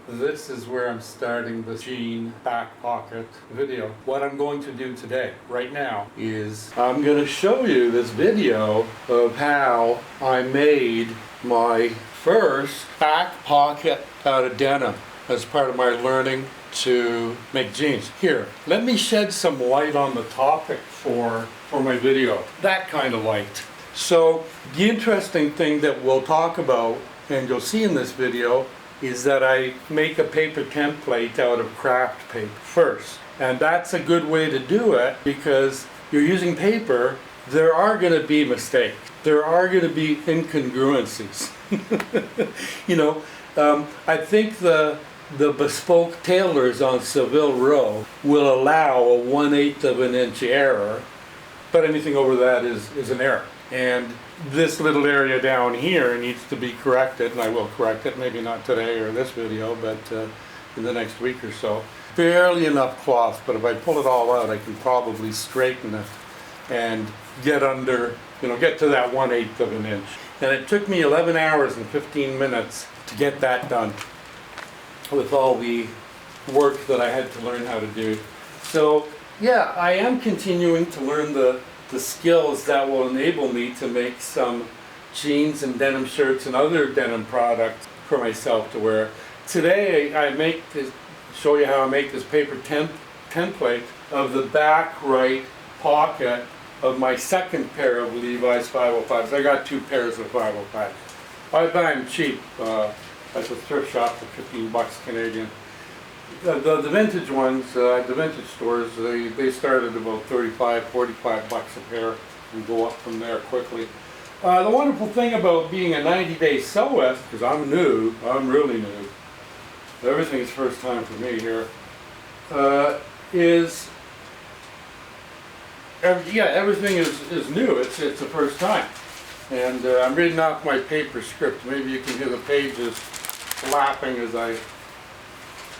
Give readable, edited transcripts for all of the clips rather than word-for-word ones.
This is where I'm starting the jean back pocket video. What I'm going to do today, right now, is I'm going to show you this video of how I made my first back pocket out of denim as part of my learning to make jeans. Here, let me shed some light on the topic for my video, that kind of light. So the interesting thing that we'll talk about, and you'll see in this video, is that I make a paper template out of craft paper first. And that's a good way to do it because you're using paper. There are going to be mistakes. There are going to be incongruencies. I think the bespoke tailors on Seville Row will allow a 1/8 of an inch error, but anything over that is an error. And this little area down here needs to be corrected, and I will correct it, maybe not today or this video, but in the next week or so. Barely enough cloth, but if I pull it all out, I can probably straighten it and get under, get to that 1/8 of an inch. And it took me 11 hours and 15 minutes to get that done with all the work that I had to learn how to do. So yeah, I am continuing to learn the skills that will enable me to make some jeans and denim shirts and other denim products for myself to wear. Today I show you how I make this paper template of the back right pocket of my second pair of Levi's 505s. I got 2 pairs of 505s. I buy them cheap at the thrift shop for 15 bucks Canadian. The vintage ones, the vintage stores, they start at about 35, 45 bucks a pair and go up from there quickly. The wonderful thing about being a 90-day sewist, because I'm new, I'm really new, everything's first time for me here, everything is new. It's the first time. And I'm reading off my paper script. Maybe you can hear the pages flapping as I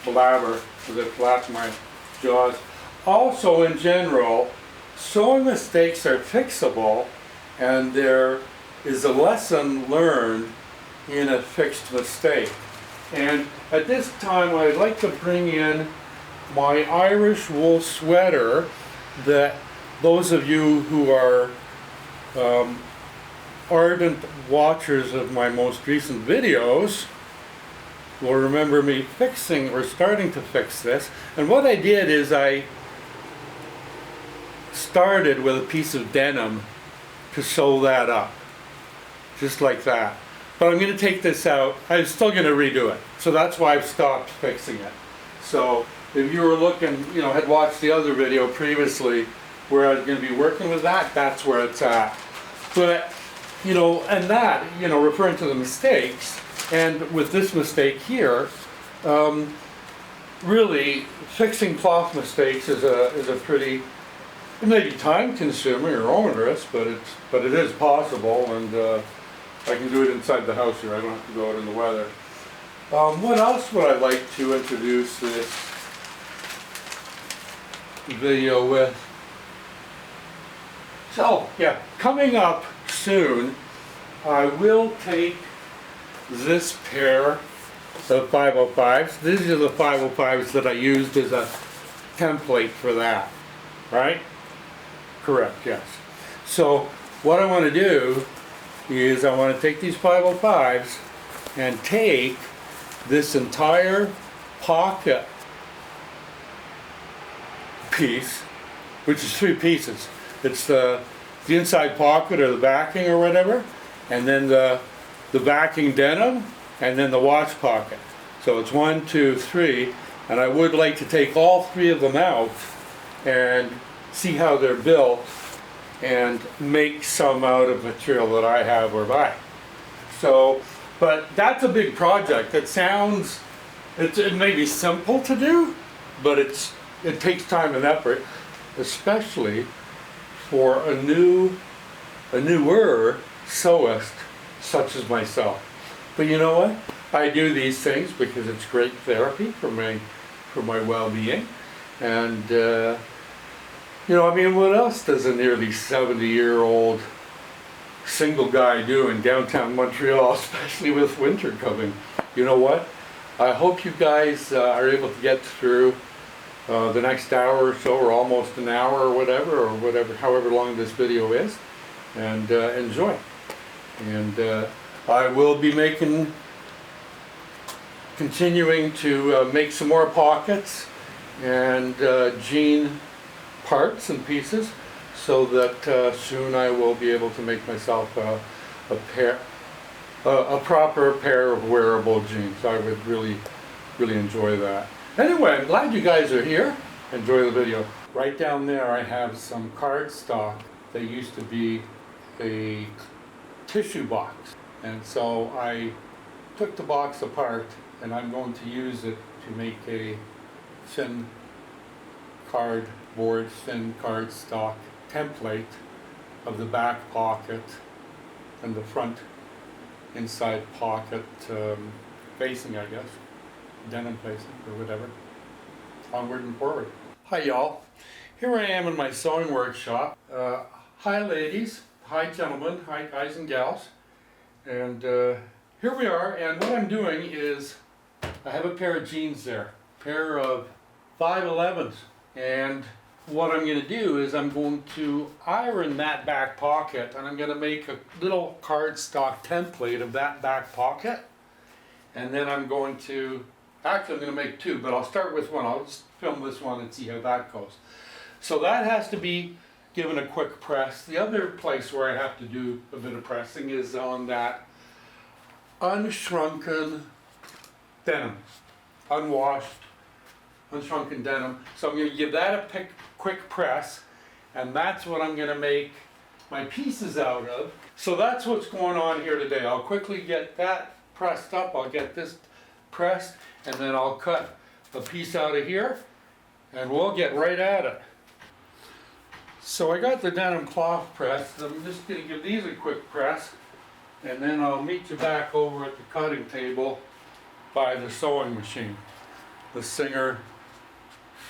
blabber, as I flap my jaws. Also, in general, sewing mistakes are fixable, and there is a lesson learned in a fixed mistake. And at this time, I'd like to bring in my Irish wool sweater that those of you who are ardent watchers of my most recent videos will remember me fixing or starting to fix this. And what I did is I started with a piece of denim to sew that up, just like that. But I'm going to take this out. I'm still going to redo it. So that's why I've stopped fixing it. So if you were looking, had watched the other video previously where I was going to be working with that, that's where it's at. But, and that, referring to the mistakes, and with this mistake here, really fixing cloth mistakes is a pretty, it may be time consuming or onerous, but it is possible, and I can do it inside the house here. I don't have to go out in the weather. What else would I like to introduce this video with? So yeah, coming up soon, I will take this pair of 505s. These are the 505s that I used as a template for that, right? Correct, yes. So what I want to do is I want to take these 505s and take this entire pocket piece, which is 3 pieces. It's the inside pocket or the backing or whatever, and then the backing denim, and then the watch pocket. So it's 1, 2, 3, and I would like to take all 3 of them out and see how they're built and make some out of material that I have or buy. So, but that's a big project. It sounds, it may be simple to do, but it takes time and effort, especially for a newer sewist such as myself. But you know what? I do these things because it's great therapy for my well-being. And what else does a nearly 70-year-old single guy do in downtown Montreal, especially with winter coming? You know what? I hope you guys are able to get through the next hour or so, or almost an hour or whatever, however long this video is, and enjoy. And I will be continuing to make some more pockets and jean parts and pieces, so that soon I will be able to make myself a proper pair of wearable jeans. I would really enjoy that. Anyway, I'm glad you guys are here. Enjoy the video. Right down there I have some cardstock that used to be a tissue box, and so I took the box apart and I'm going to use it to make a thin cardboard, thin cardstock template of the back pocket and the front inside pocket facing, I guess, denim facing or whatever, onward and forward. Hi y'all, here I am in my sewing workshop. Hi ladies, hi gentlemen, hi guys and gals, and here we are. And what I'm doing is I have a pair of jeans there, pair of 511s, and what I'm going to do is I'm going to iron that back pocket, and I'm going to make a little cardstock template of that back pocket, and then I'm going to, actually I'm going to make two, but I'll start with one. I'll just film this one and see how that goes. So that has to be given a quick press. The other place where I have to do a bit of pressing is on that unshrunken denim, unwashed, unshrunken denim. So I'm going to give that a quick press, and that's what I'm going to make my pieces out of. So that's what's going on here today. I'll quickly get that pressed up, I'll get this pressed, and then I'll cut a piece out of here and we'll get right at it. So I got the denim cloth pressed. I'm just going to give these a quick press, and then I'll meet you back over at the cutting table by the sewing machine, the Singer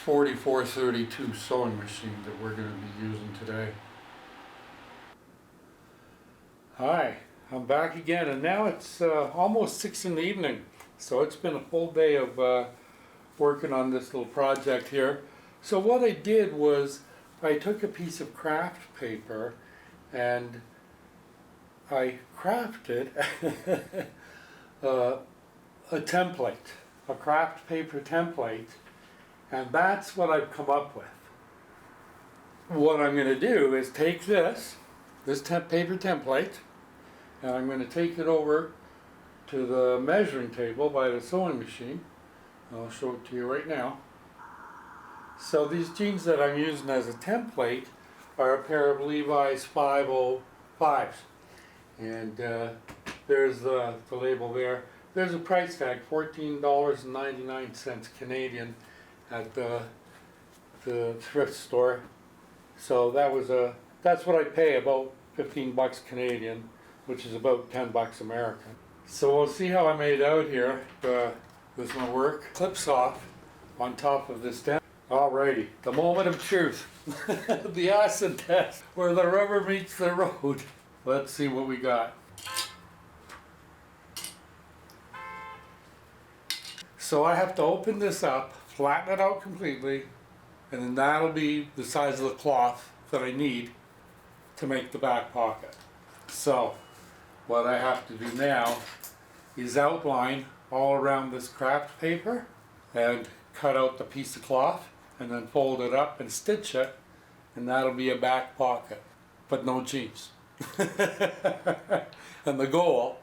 4432 sewing machine that we're going to be using today. Hi, I'm back again, and now it's almost 6 in the evening, so it's been a full day of working on this little project here. So what I did was I took a piece of craft paper and I crafted a template, a craft paper template, and that's what I've come up with. What I'm going to do is take this paper template, and I'm going to take it over to the measuring table by the sewing machine. I'll show it to you right now. So these jeans that I'm using as a template are a pair of Levi's 505s. And there's the label there. There's a price tag, $14.99 Canadian at the thrift store. So that's what I pay, about 15 bucks Canadian, which is about 10 bucks American. So we'll see how I made out here. This one work. Clips off on top of this stem. Alrighty, the moment of truth. The acid test, where the rubber meets the road. Let's see what we got. So I have to open this up, flatten it out completely, and then that'll be the size of the cloth that I need to make the back pocket. So what I have to do now is outline all around this craft paper and cut out the piece of cloth and then fold it up and stitch it, and that'll be a back pocket, but no jeans. And the goal,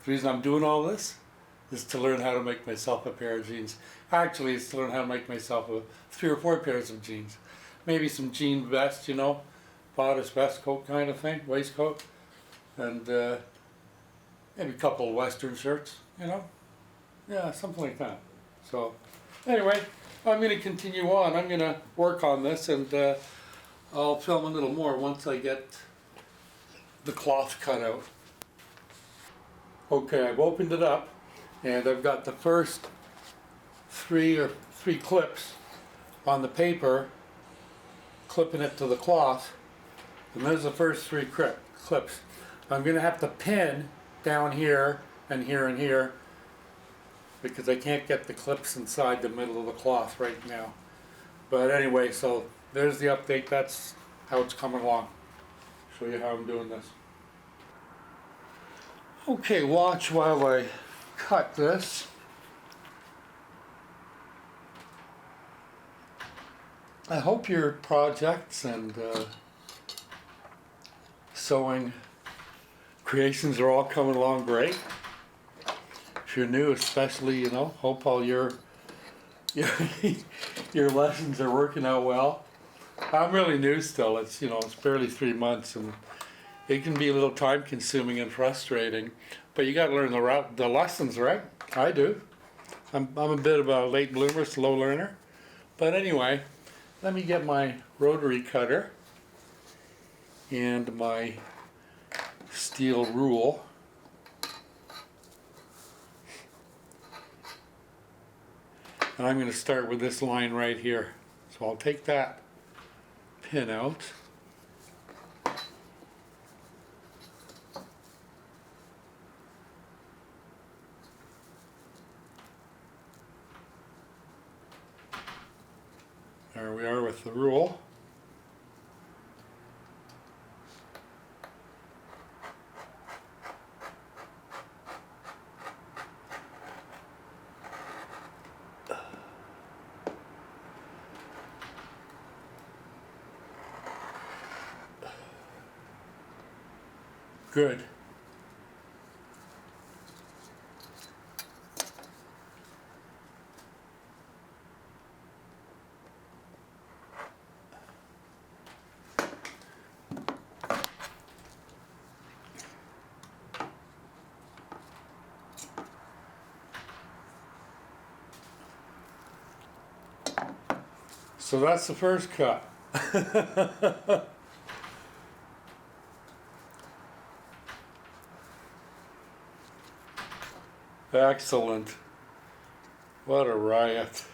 the reason I'm doing all this, is to learn how to make myself a pair of jeans. Actually, it's to learn how to make myself 3 or 4 pairs of jeans. Maybe some jean vest, you know, bodice vest coat kind of thing, waistcoat, and maybe a couple of Western shirts, you know, yeah, something like that. So anyway, I'm going to continue on. I'm going to work on this, and I'll film a little more once I get the cloth cut out. Okay, I've opened it up, and I've got the first three clips on the paper, clipping it to the cloth, and there's the first 3 clips. I'm going to have to pin down here and here and here because I can't get the clips inside the middle of the cloth right now. But anyway, so there's the update. That's how it's coming along. Show you how I'm doing this. Okay, watch while I cut this. I hope your projects and sewing creations are all coming along great. If you're new, especially, you know, hope all your your lessons are working out well. I'm really new still. It's, you know, it's barely 3 months, and it can be a little time consuming and frustrating, but you got to learn the lessons, right? I do. I'm a bit of a late bloomer, slow learner. But anyway, let me get my rotary cutter and my steel rule. And I'm going to start with this line right here. So I'll take that pin out. There we are with the rule. Good. So that's the first cut. Excellent. What a riot.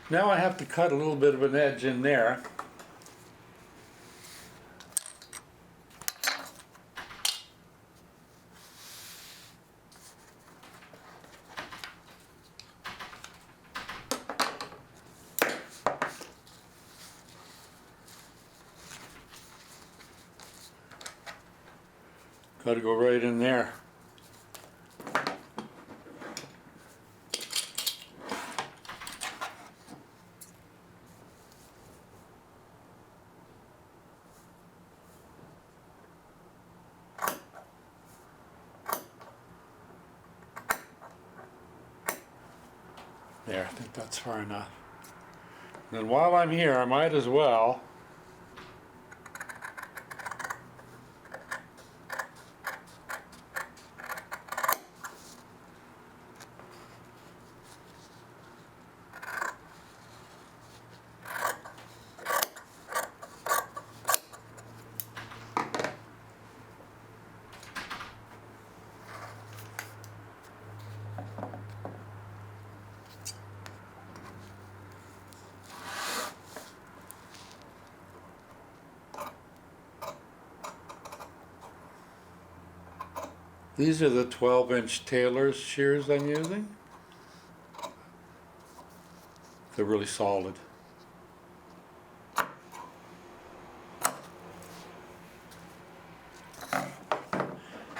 Now I have to cut a little bit of an edge in there. Got to go right in there. There, I think that's far enough. And while I'm here, I might as well these are the 12-inch Taylor's shears I'm using. They're really solid.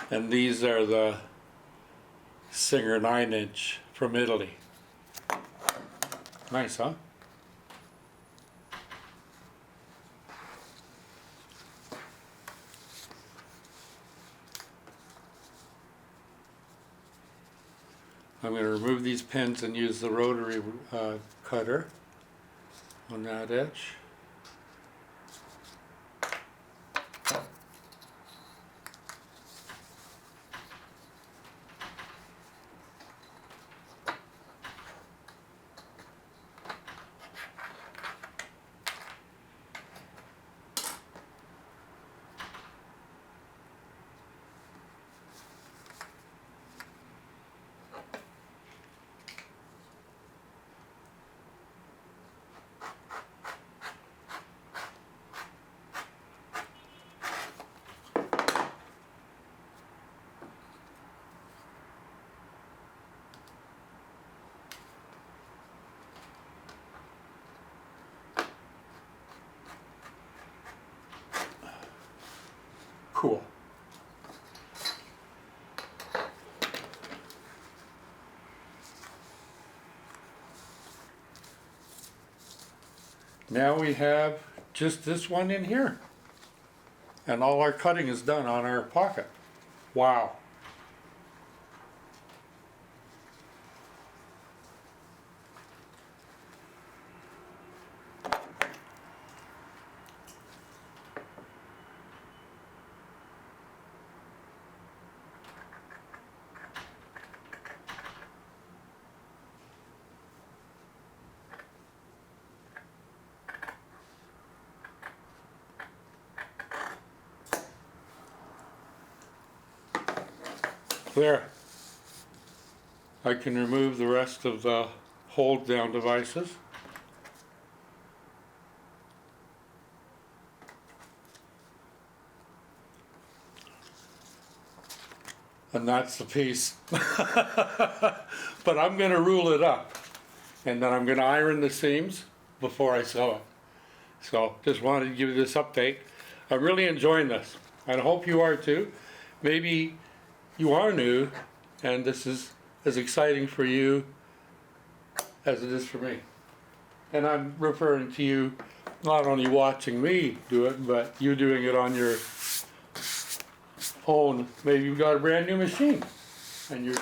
And these are the Singer 9-inch from Italy. Nice, huh? I'm going to remove these pins and use the rotary cutter on that edge. Cool. Now we have just this one in here. And all our cutting is done on our pocket. Wow. There. I can remove the rest of the hold down devices. And that's the piece. But I'm going to rule it up. And then I'm going to iron the seams before I sew it. So just wanted to give you this update. I'm really enjoying this. And I hope you are too. Maybe you are new and this is as exciting for you as it is for me. And I'm referring to you not only watching me do it, but you doing it on your own. Maybe you've got a brand new machine and you're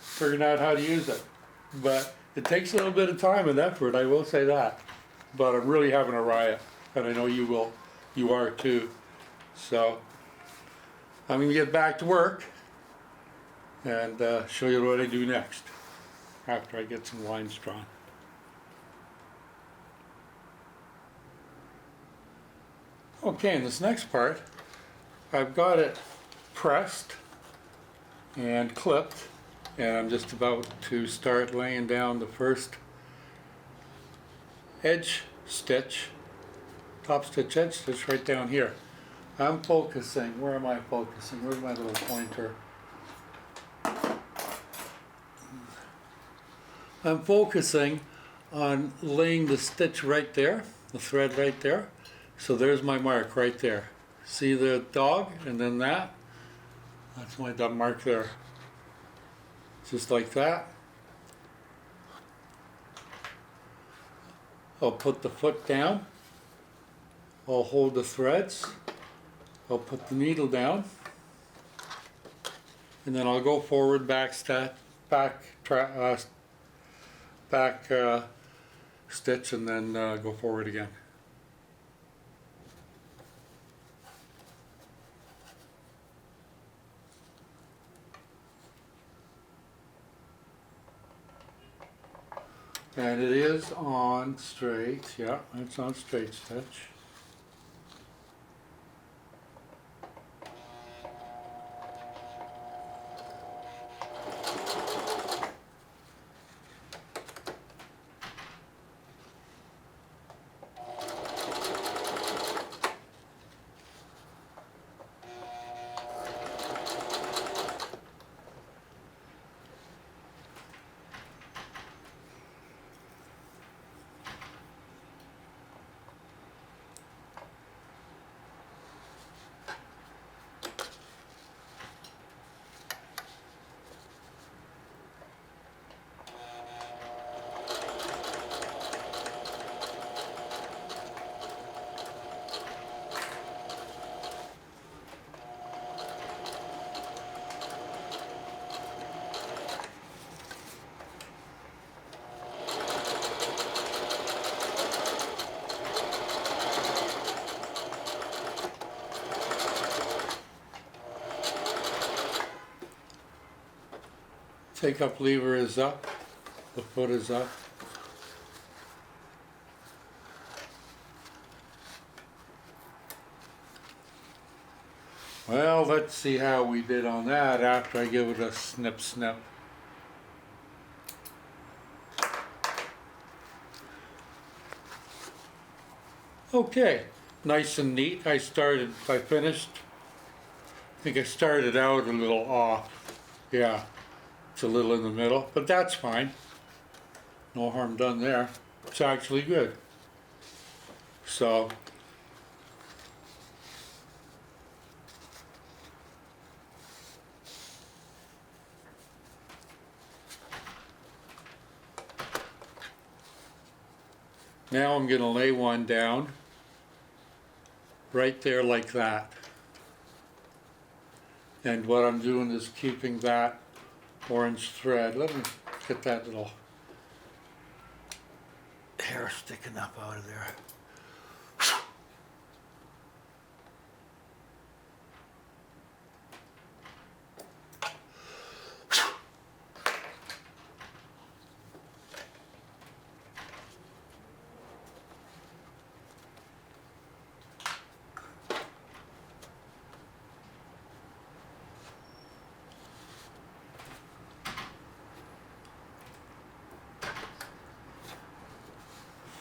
figuring out how to use it. But it takes a little bit of time and effort, I will say that. But I'm really having a riot, and I know you are too. So I'm going to get back to work and show you what I do next after I get some lines drawn. Okay, in this next part, I've got it pressed and clipped, and I'm just about to start laying down the first edge stitch, top stitch, edge stitch right down here. I'm focusing. Where am I focusing? Where's my little pointer? I'm focusing on laying the stitch right there, the thread right there. So there's my mark right there. See the dog and then that? That's my dog mark there. Just like that. I'll put the foot down. I'll hold the threads. I'll put the needle down. And then I'll go forward, back stitch, and then go forward again. And it is on straight, yeah, it's on straight stitch. Take up lever is up, the foot is up. Well, let's see how we did on that after I give it a snip snip. Okay, nice and neat. I finished. I think I started out a little off. Yeah. It's a little in the middle, but that's fine. No harm done there. It's actually good. So, Now I'm going to lay one down right there like that. And what I'm doing is keeping that orange thread. Let me get that little hair sticking up out of there.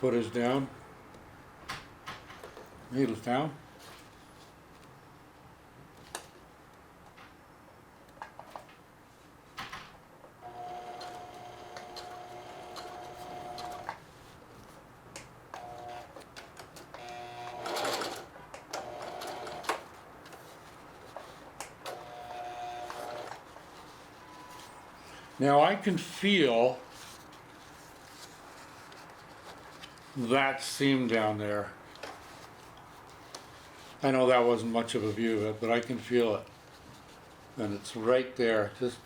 Foot is down, needle's down. Now I can feel that seam down there. I know that wasn't much of a view of it, but I can feel it. And it's right there, just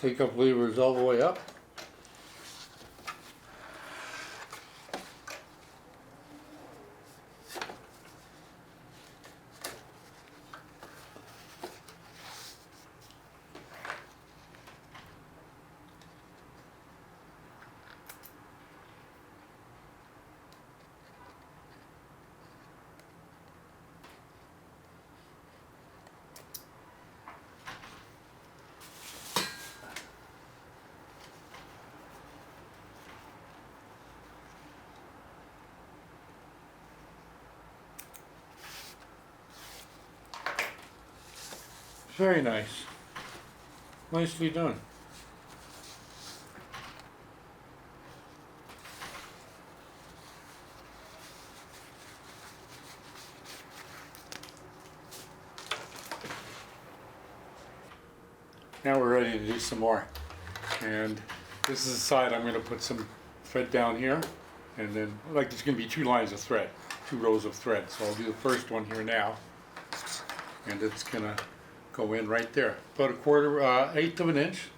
take up levers all the way up. Very nice. Nicely done. Now we're ready to do some more. And this is the side I'm going to put some thread down here. And then, like, there's going to be 2 lines of thread, 2 rows of thread. So I'll do the first one here now. And it's going to go in right there. About a 1/8 of an inch.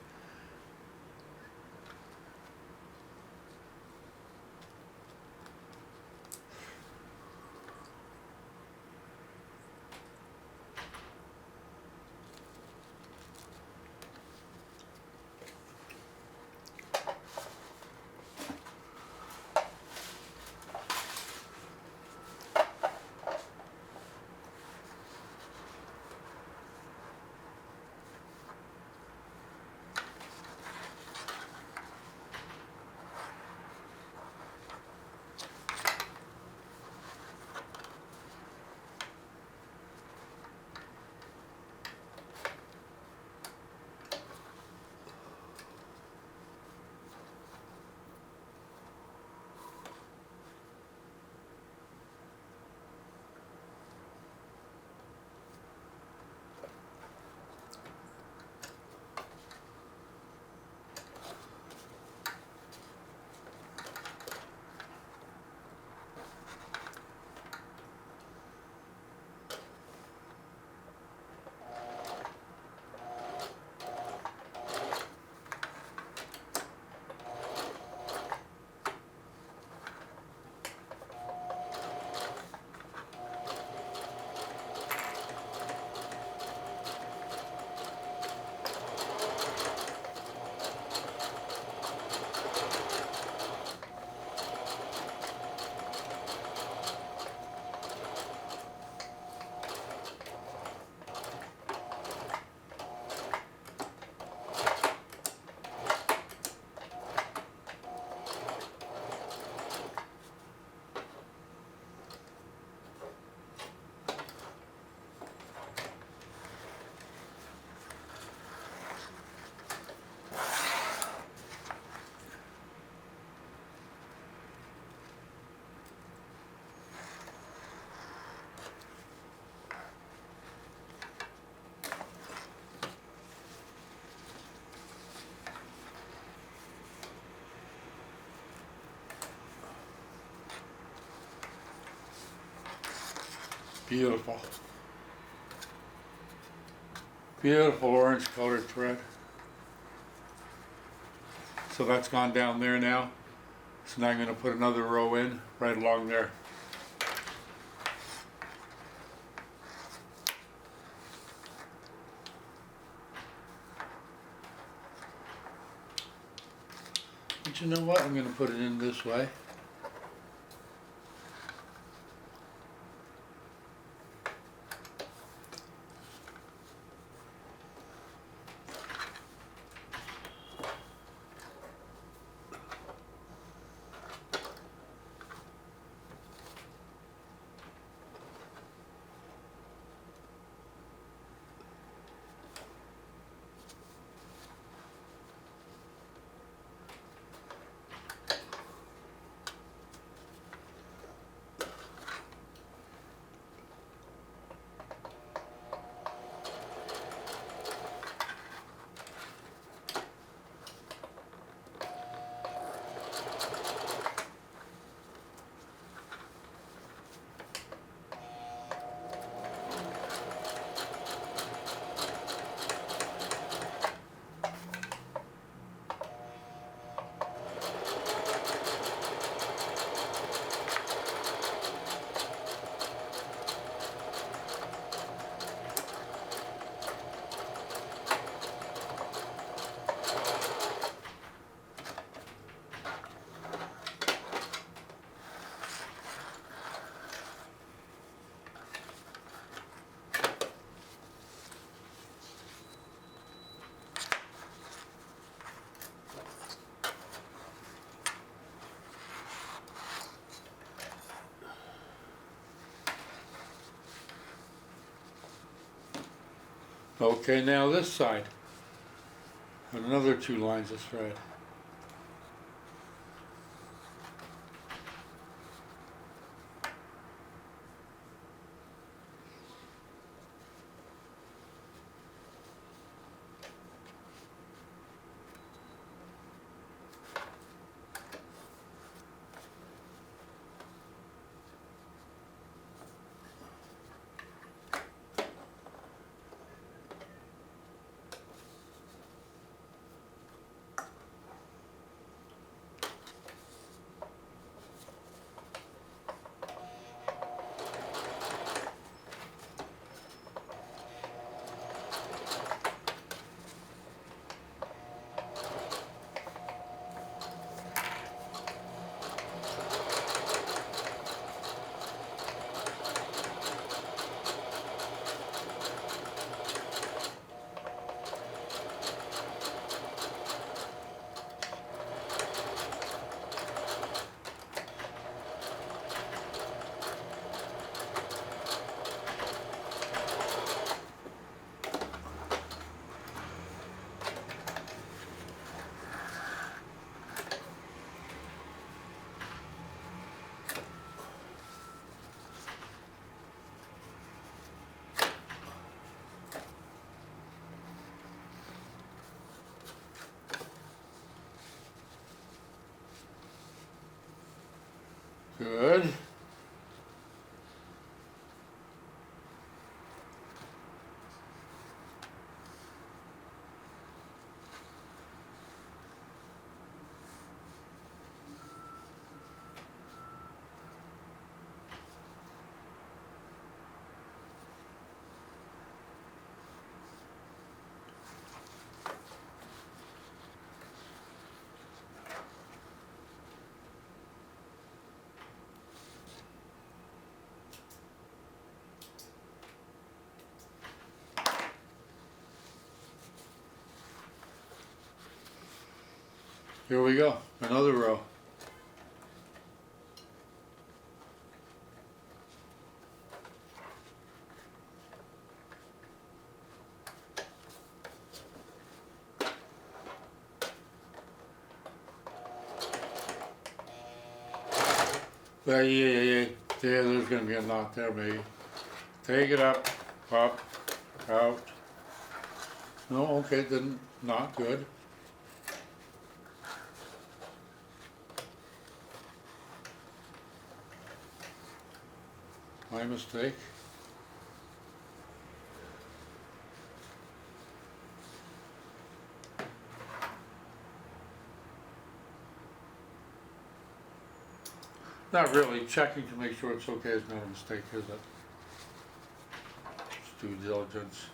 Beautiful. Beautiful orange colored thread. So that's gone down there now. So now I'm going to put another row in right along there. But you know what? I'm going to put it in this way. Okay, now this side. Another 2 lines of thread. Good. Here we go, another row. Yeah, there's gonna be a knot there, maybe. Take it up, out. No, okay, then not good. My mistake. Not really, checking to make sure it's okay is not a mistake, is it? It's due diligence.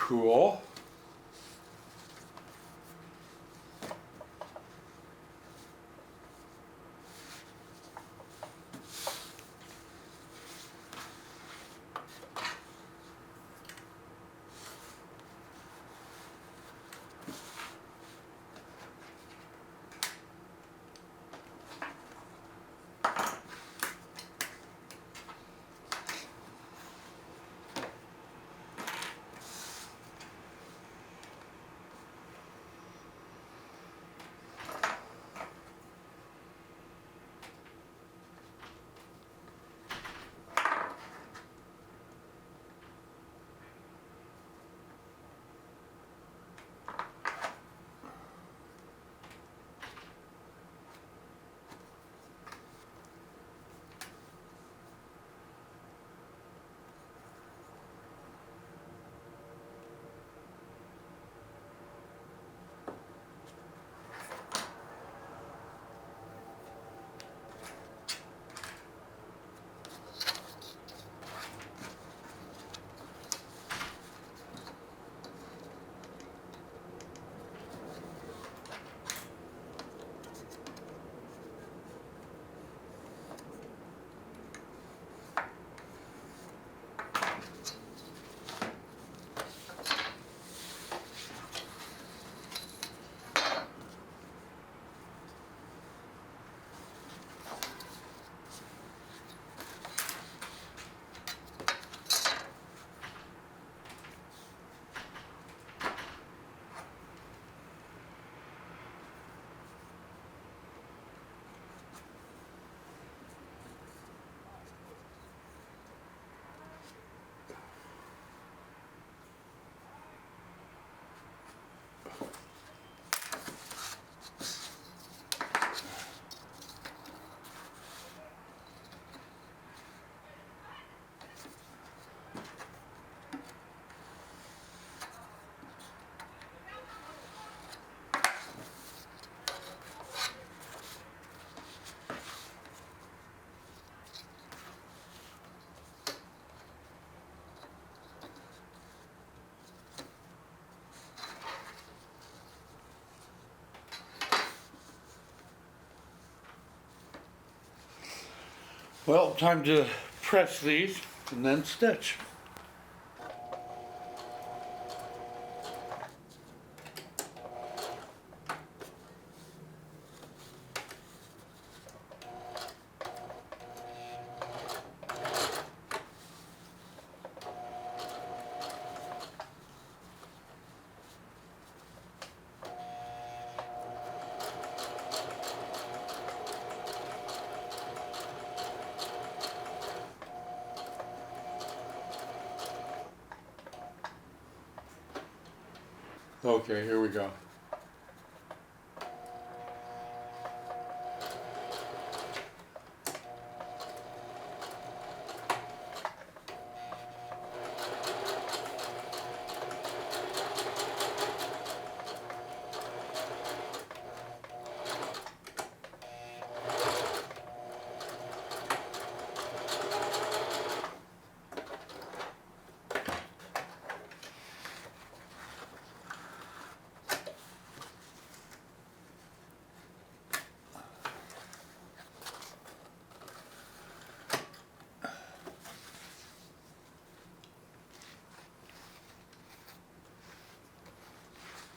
Cool. Well, time to press these and then stitch. Okay, here we go.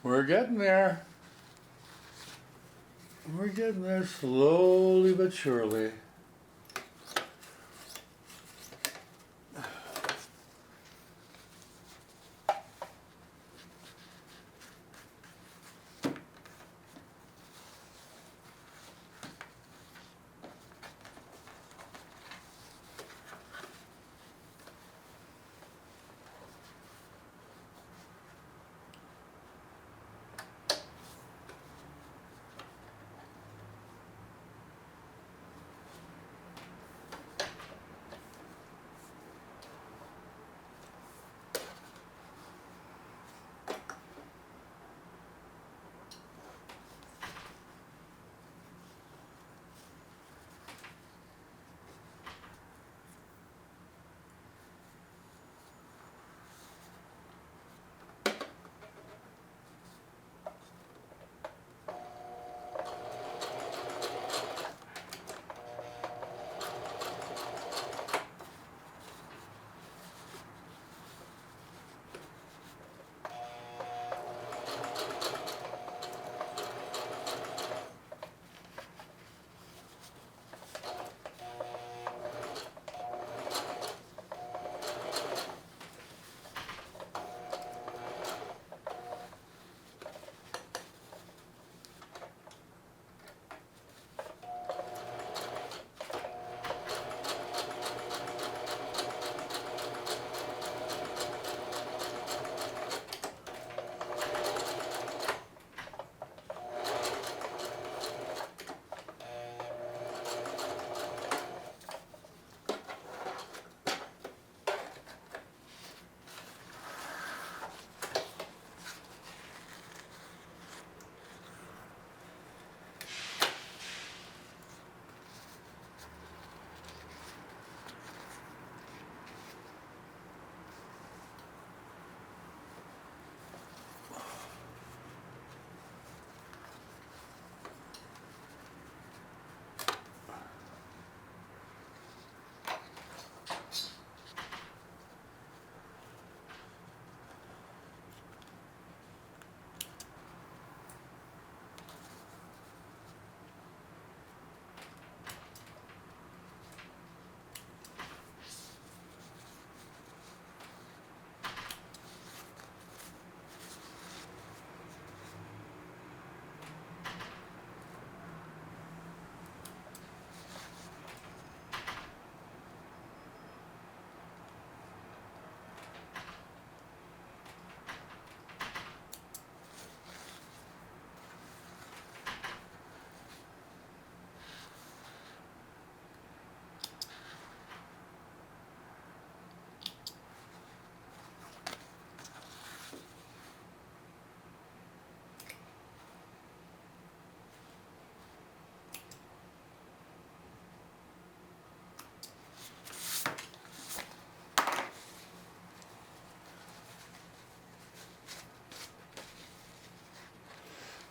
We're getting there. We're getting there slowly but surely.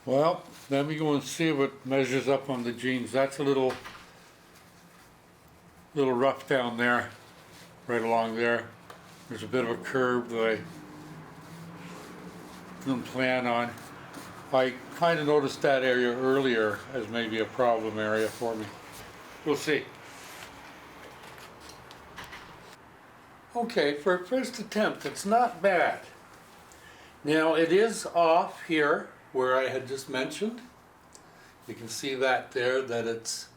Well, let me go and see if it measures up on the jeans. That's a little rough down there, right along there. There's a bit of a curve that I didn't plan on. I kind of noticed that area earlier as maybe a problem area for me. We'll see. Okay, for a first attempt, it's not bad. Now it is off here where I had just mentioned. You can see that there, that it's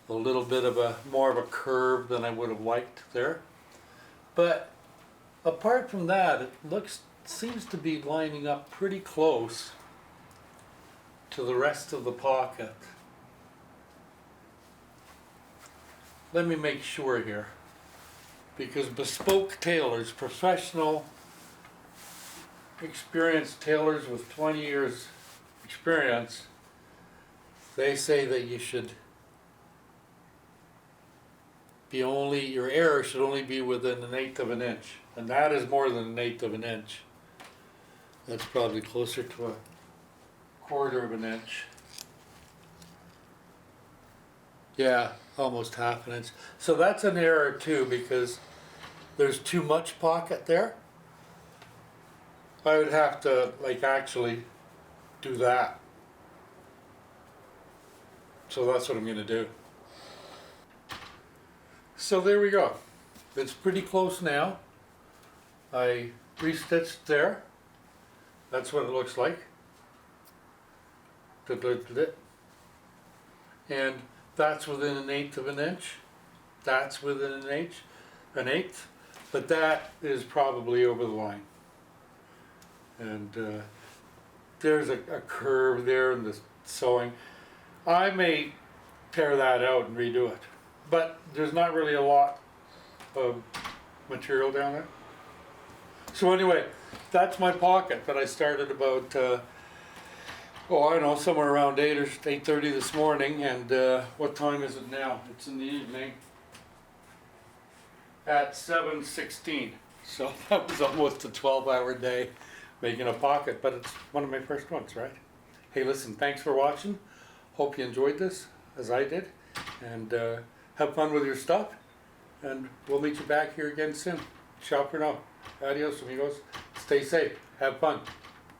a little bit of more of a curve than I would have liked there. But apart from that, it looks seems to be lining up pretty close to the rest of the pocket. Let me make sure here, because bespoke tailors, professional, experienced tailors with 20 years experience, they say that you should be only, your error should only be within 1/8 of an inch, and that is more than 1/8 of an inch. That's probably closer to a 1/4 of an inch. Yeah, almost 1/2 an inch. So that's an error too, because there's too much pocket there. I would have to like actually do that. So that's what I'm going to do. So there we go. It's pretty close now. I restitched there. That's what it looks like. And that's within 1/8 of an inch. That's within an eighth. But that is probably over the line. And there's a curve there in the sewing. I may tear that out and redo it. But there's not really a lot of material down there. So anyway, that's my pocket that I started about, I don't know, somewhere around 8 or 8:30 this morning. And what time is it now? It's in the evening at 7:16. So that was almost a 12-hour day making a pocket, but it's one of my first ones, right? Hey, listen, thanks for watching. Hope you enjoyed this, as I did. And have fun with your stuff. And we'll meet you back here again soon. Ciao for now. Adios, amigos. Stay safe. Have fun.